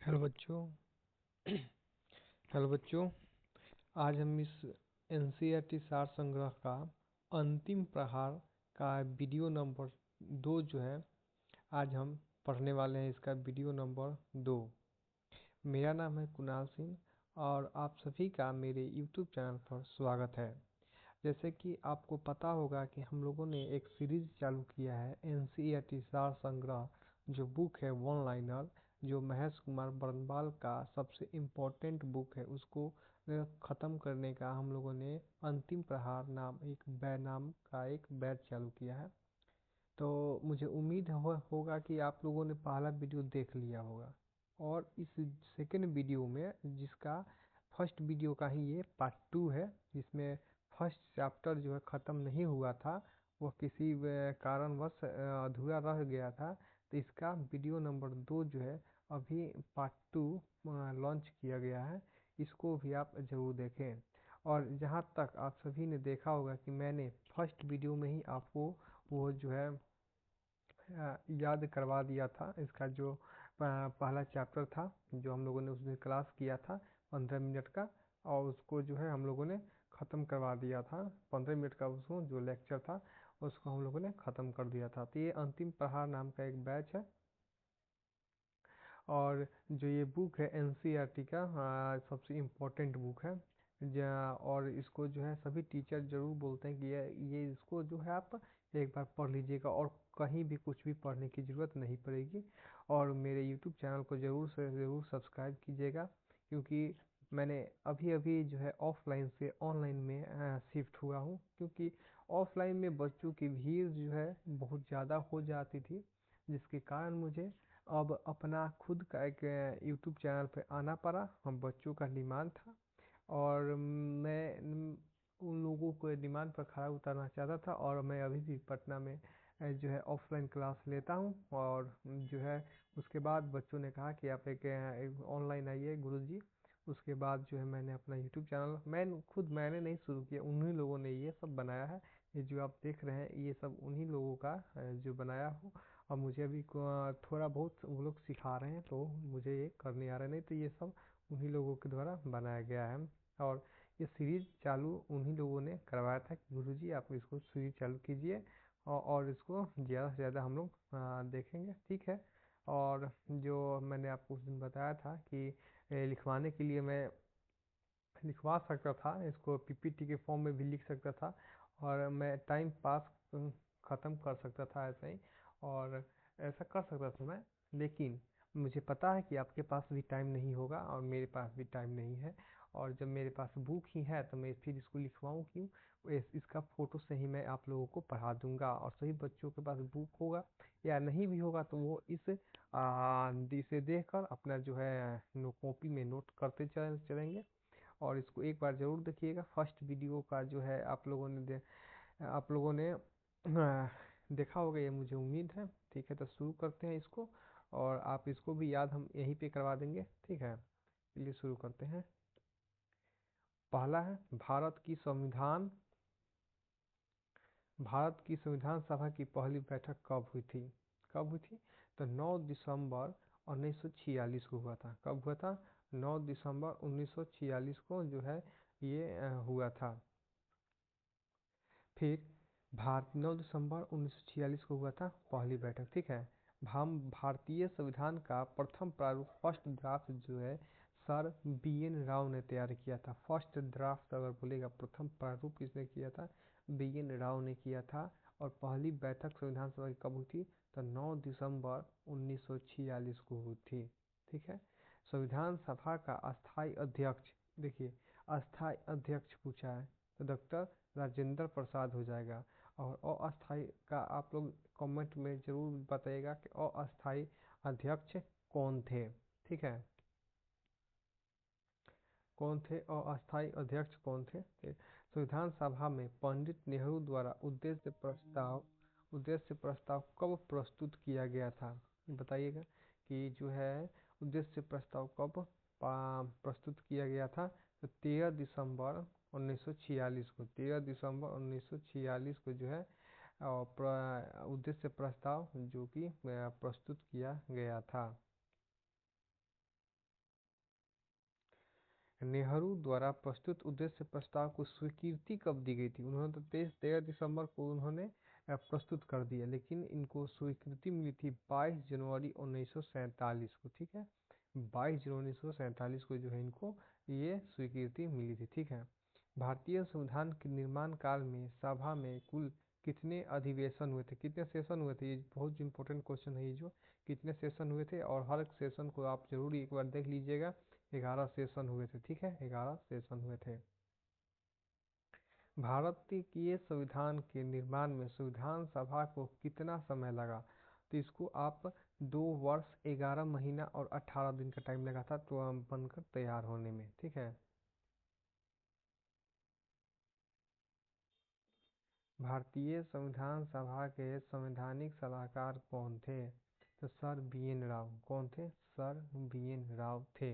Hello बच्चों। Hello बच्चों, आज हम इस एनसीईआरटी सार संग्रह का अंतिम प्रहार का वीडियो नंबर 2 जो है आज हम पढ़ने वाले हैं। इसका वीडियो नंबर 2। मेरा नाम है कुणाल सिंह और आप सभी का मेरे यूट्यूब चैनल पर स्वागत है। जैसे कि आपको पता होगा कि हम लोगों ने एक सीरीज चालू किया है एनसीईआरटी सार संग्रह, जो बुक है वन लाइनर, जो महेश कुमार बरनवाल का सबसे इम्पोर्टेंट बुक है। उसको ख़त्म करने का हम लोगों ने अंतिम प्रहार नाम का एक बैच चालू किया है। तो मुझे उम्मीद होगा कि आप लोगों ने पहला वीडियो देख लिया होगा और इस सेकेंड वीडियो में, जिसका फर्स्ट वीडियो का ही ये पार्ट 2 है, जिसमें फर्स्ट चैप्टर जो है ख़त्म नहीं हुआ था, वो किसी कारणवश अधूरा रह गया था। तो इसका वीडियो नंबर 2 जो है अभी पार्ट 2 लॉन्च किया गया है। इसको भी आप ज़रूर देखें। और जहाँ तक आप सभी ने देखा होगा कि मैंने फर्स्ट वीडियो में ही आपको वो जो है याद करवा दिया था। इसका जो पहला चैप्टर था, जो हम लोगों ने उसमें क्लास किया था 15 मिनट का, और उसको जो है हम लोगों ने ख़त्म करवा दिया था। 15 मिनट का उसको जो लेक्चर था उसको हम लोगों ने ख़त्म कर दिया था। तो ये अंतिम प्रहार नाम का एक बैच है। और जो ये बुक है एनसीईआरटी का सबसे इम्पोर्टेंट बुक है। और इसको जो है सभी टीचर ज़रूर बोलते हैं कि ये इसको जो है आप एक बार पढ़ लीजिएगा और कहीं भी कुछ भी पढ़ने की ज़रूरत नहीं पड़ेगी। और मेरे यूट्यूब चैनल को ज़रूर से ज़रूर सब्सक्राइब कीजिएगा, क्योंकि मैंने अभी अभी जो है ऑफलाइन से ऑनलाइन में शिफ्ट हुआ हूँ। क्योंकि ऑफलाइन में बच्चों की भीड़ जो है बहुत ज़्यादा हो जाती थी, जिसके कारण मुझे अब अपना खुद का एक यूट्यूब चैनल पे आना पड़ा। हम बच्चों का डिमांड था और मैं उन लोगों को डिमांड पर खरा उतरना चाहता था। और मैं अभी भी पटना में जो है ऑफलाइन क्लास लेता हूँ। और जो है उसके बाद बच्चों ने कहा कि आप एक ऑनलाइन आइए गुरुजी। उसके बाद जो है मैंने अपना यूट्यूब चैनल मैंने नहीं शुरू किया, उन्हीं लोगों ने ये सब बनाया है। ये जो आप देख रहे हैं ये सब उन्हीं लोगों का जो बनाया हो। और मुझे अभी थोड़ा बहुत वो लोग सिखा रहे हैं, तो मुझे ये करने आ रहा है, नहीं तो ये सब उन्हीं लोगों के द्वारा बनाया गया है। और ये सीरीज चालू उन्हीं लोगों ने करवाया था कि गुरुजी आप इसको सीरीज चालू कीजिए और इसको ज़्यादा से ज़्यादा हम लोग देखेंगे, ठीक है। और जो मैंने आपको उस दिन बताया था कि लिखवाने के लिए मैं लिखवा सकता था, इसको पीपीटी के फॉर्म में भी लिख सकता था और मैं टाइम पास ख़त्म कर सकता था ऐसे ही। और ऐसा कर सकता था मैं, लेकिन मुझे पता है कि आपके पास भी टाइम नहीं होगा और मेरे पास भी टाइम नहीं है। और जब मेरे पास बुक ही है तो मैं फिर इसको लिखवाऊँ क्यों। इसका फ़ोटो से ही मैं आप लोगों को पढ़ा दूंगा। और सभी बच्चों के पास बुक होगा या नहीं भी होगा तो वो इसे देखकर अपना जो है कॉपी में नोट करते चलेंगे। और इसको एक बार ज़रूर देखिएगा। फर्स्ट वीडियो का जो है आप लोगों ने देखा होगा, ये मुझे उम्मीद है। ठीक है, तो शुरू करते हैं इसको। और आप इसको भी याद हम यहीं पे करवा देंगे, ठीक है। चलिए शुरू करते हैं। पहला है भारत की संविधान सभा की पहली बैठक कब हुई थी। कब हुई थी? तो 9 दिसंबर 1946 को हुआ था। कब हुआ था? 9 दिसंबर 1946 को जो है ये हुआ था। फिर 9 दिसंबर 1946 को हुआ था पहली बैठक, ठीक है। हम भारतीय संविधान का प्रथम प्रारूप फर्स्ट ड्राफ्ट जो है सर बी.एन. राव ने तैयार किया था। फर्स्ट ड्राफ्ट अगर बोलेगा, प्रथम प्रारूप किसने किया था? बी.एन. राव ने किया था। और पहली बैठक संविधान सभा की कब हुई थी? तो 9 दिसंबर 1946 को हुई थी, ठीक है। संविधान सभा का अस्थाई अध्यक्ष, देखिए अस्थाई अध्यक्ष पूछा है तो डॉक्टर राजेंद्र प्रसाद हो जाएगा। और अस्थाई का आप लोग कमेंट में जरूर बताइएगा कि अस्थाई अध्यक्ष कौन थे, ठीक है। कौन थे अस्थाई अध्यक्ष कौन थे? संविधान सभा में पंडित नेहरू द्वारा उद्देश्य प्रस्ताव कब प्रस्तुत किया गया था? बताइएगा कि जो है उद्देश्य प्रस्ताव कब प्रस्तुत किया गया था। तो 13 दिसंबर 1946 को, 13 दिसंबर 1946 को जो है उद्देश्य प्रस्ताव जो कि प्रस्तुत किया गया था। नेहरू द्वारा प्रस्तुत उद्देश्य प्रस्ताव को स्वीकृति कब दी गई थी? उन्होंने तो 13 दिसंबर को उन्होंने प्रस्तुत कर दिया, लेकिन इनको स्वीकृति मिली थी 22 जनवरी 1947 को। ठीक है, 22 जनवरी 1947 को जो है इनको ये स्वीकृति मिली थी। ठीक है, भारतीय संविधान के निर्माण काल में सभा में कुल कितने अधिवेशन हुए थे? कितने सेशन हुए थे? ये बहुत इंपॉर्टेंट क्वेश्चन है ये जो, कितने सेशन हुए थे, और हर सेशन को आप जरूर एक बार देख लीजिएगा। 11 सेशन हुए थे। ठीक है, 11 सेशन हुए थे। भारतीय संविधान के निर्माण में संविधान सभा को कितना समय लगा? तो इसको आप 2 वर्ष 11 महीना और 18 दिन का टाइम लगा था तो बनकर तैयार होने में। ठीक है, भारतीय संविधान सभा के संवैधानिक सलाहकार कौन थे? तो सर बी एन राव। कौन थे? सर बी एन राव थे।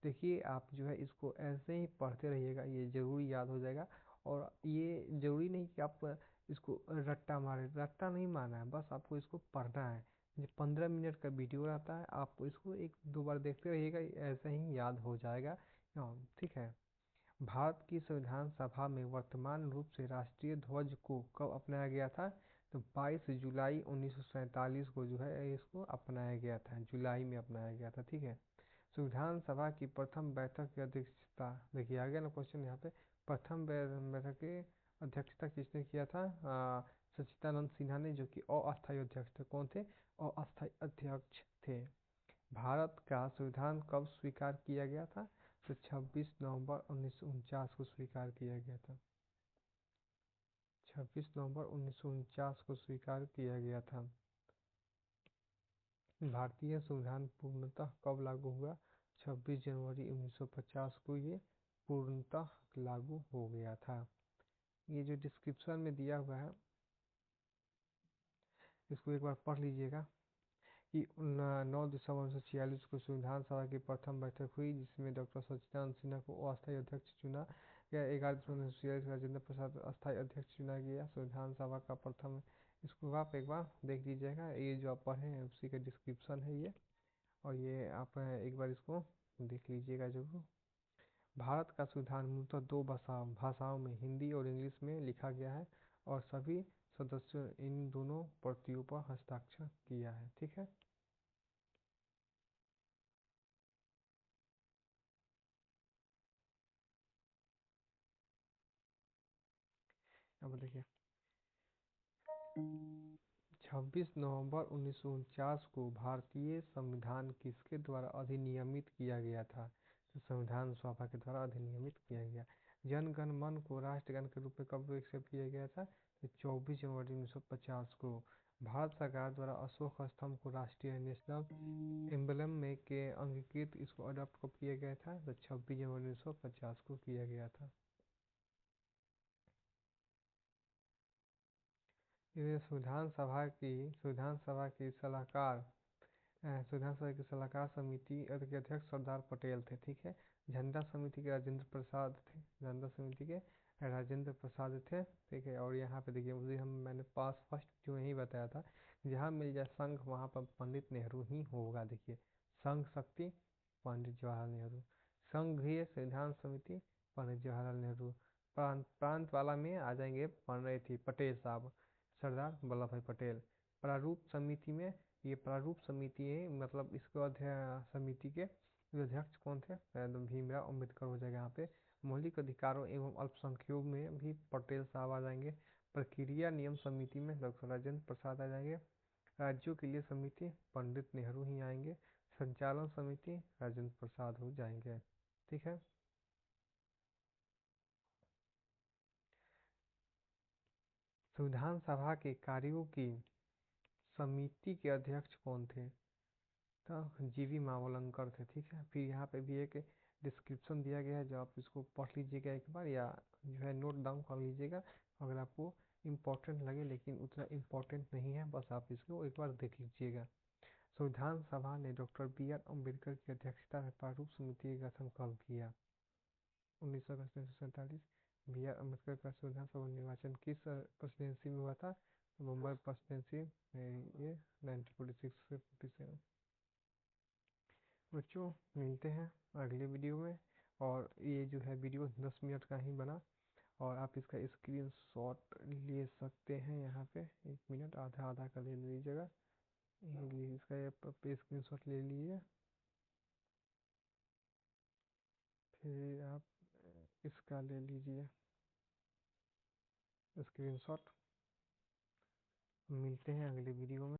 देखिए आप जो है इसको ऐसे ही पढ़ते रहिएगा, ये जरूर याद हो जाएगा। और ये जरूरी नहीं कि आप इसको रट्टा मारे, रट्टा नहीं मारना है, बस आपको इसको पढ़ना है। ये 15 मिनट का वीडियो रहता है, आप इसको 1-2 बार देखते रहिएगा, ऐसे ही याद हो जाएगा। ठीक है, भारत की संविधान सभा में वर्तमान रूप से राष्ट्रीय ध्वज को कब अपनाया गया था? तो 22 जुलाई 1947 को जो है इसको अपनाया गया था, जुलाई में अपनाया गया था। ठीक है, संविधान सभा की प्रथम बैठक की अध्यक्षता, देखिए आ गया ना क्वेश्चन यहाँ पे, प्रथम बैठक की अध्यक्षता किसने किया था? सच्चिदानंद सिन्हा ने, जो कि अस्थायी अध्यक्ष थे। कौन थे? अस्थायी अध्यक्ष थे। भारत का संविधान कब स्वीकार किया गया था? तो 26 नवंबर 1949 को स्वीकार किया गया था। 26 नवंबर 1949 को स्वीकार किया गया था। भारतीय संविधान पूर्णतः कब लागू हुआ? 26 जनवरी 1950 को ये पूर्णतः लागू हो गया था। ये जो डिस्क्रिप्शन में दिया हुआ है इसको एक बार पढ़ लीजिएगा कि 9 दिसंबर 1946 को संविधान सभा की प्रथम बैठक हुई, जिसमें डॉक्टर सच्चिदानंद सिन्हा को अस्थायी अध्यक्ष चुना गया। 11 दिसंबर 1946 राजेंद्र प्रसाद अस्थायी अध्यक्ष चुना गया संविधान सभा का प्रथम। इसको आप एक बार देख लीजिएगा, ये जो आप पढ़े हैं उसी का डिस्क्रिप्शन है ये, और ये आप एक बार इसको देख लीजिएगा जरूर। भारत का संविधान मूलतः 2 भाषाओं में, हिंदी और इंग्लिश में लिखा गया है, और सभी सदस्यों इन दोनों प्रतियों पर हस्ताक्षर किया है। ठीक है, अब देखिए 26 नवंबर 1949 को भारतीय संविधान किसके द्वारा अधिनियमित किया गया था? तो संविधान सभा के द्वारा अधिनियमित किया गया। जन गण मन को राष्ट्रगान के रूप में कब एक्सेप्ट किया गया था? तो 24 जनवरी 1950 को। भारत सरकार द्वारा अशोक स्तंभ को राष्ट्रीय नेशनल एम्बलम में के अंगीकृत इसको अडॉप्ट कब किया गया था? तो 26 जनवरी 1950 को किया गया था। ये संविधान सभा की सलाहकार समिति के अध्यक्ष सरदार पटेल थे। ठीक है, झंडा समिति के राजेंद्र प्रसाद थे। झंडा समिति के राजेंद्र प्रसाद थे। ठीक है, और यहाँ पे देखिए मुझे मैंने पास फर्स्ट जो यही बताया था, जहाँ मिल जाए संघ वहाँ पर पंडित नेहरू ही होगा। देखिए, संघ शक्ति पंडित जवाहरलाल नेहरू, संघीय संविधान समिति पंडित जवाहरलाल नेहरू, प्रांत वाला में आ जाएंगे पंडित थी पटेल साहब, सरदार वल्लभ भाई पटेल। प्रारूप समिति में, ये प्रारूप समिति है, मतलब इसको समिति के जो अध्यक्ष कौन थे? भीमराव अम्बेडकर हो जाएगा यहाँ पे। मौलिक अधिकारों एवं अल्पसंख्यकों में भी पटेल साहब आ जाएंगे। प्रक्रिया नियम समिति में डॉक्टर राजेंद्र प्रसाद आ जाएंगे। राज्यों के लिए समिति पंडित नेहरू ही आएंगे। संचालन समिति राजेंद्र प्रसाद हो जाएंगे। ठीक है, संविधान सभा के कार्यों की समिति के अध्यक्ष कौन थे? तो जीवी मावलंकर थे। ठीक है, फिर यहाँ पे भी एक डिस्क्रिप्शन दिया गया है, जो आप इसको पढ़ लीजिएगा एक बार, या जो है नोट डाउन कर लीजिएगा अगर आपको इम्पोर्टेंट लगे, लेकिन उतना इम्पोर्टेंट नहीं है, बस आप इसको एक बार देख लीजिएगा। संविधान सभा ने डॉक्टर बी आर अम्बेडकर की अध्यक्षता में प्रारूप समिति का गठन कब किया? 19 अगस्त 1947। बी आर अम्बेडकर का संविधान सभा निर्वाचन किस प्रेसिडेंसी में हुआ था? मुंबई प्रेसिडेंसी में, ये 1946 से 47। बच्चों मिलते हैं अगले वीडियो में, और ये जो है वीडियो 10 मिनट का ही बना, और आप इसका स्क्रीनशॉट ले सकते हैं। यहाँ पे 1 मिनट आधा आधा का ले लीजिएगा, इसका ये पे स्क्रीनशॉट ले लीजिए। फिर आप इसका ले लीजिए स्क्रीनशॉट। मिलते हैं अगले वीडियो में।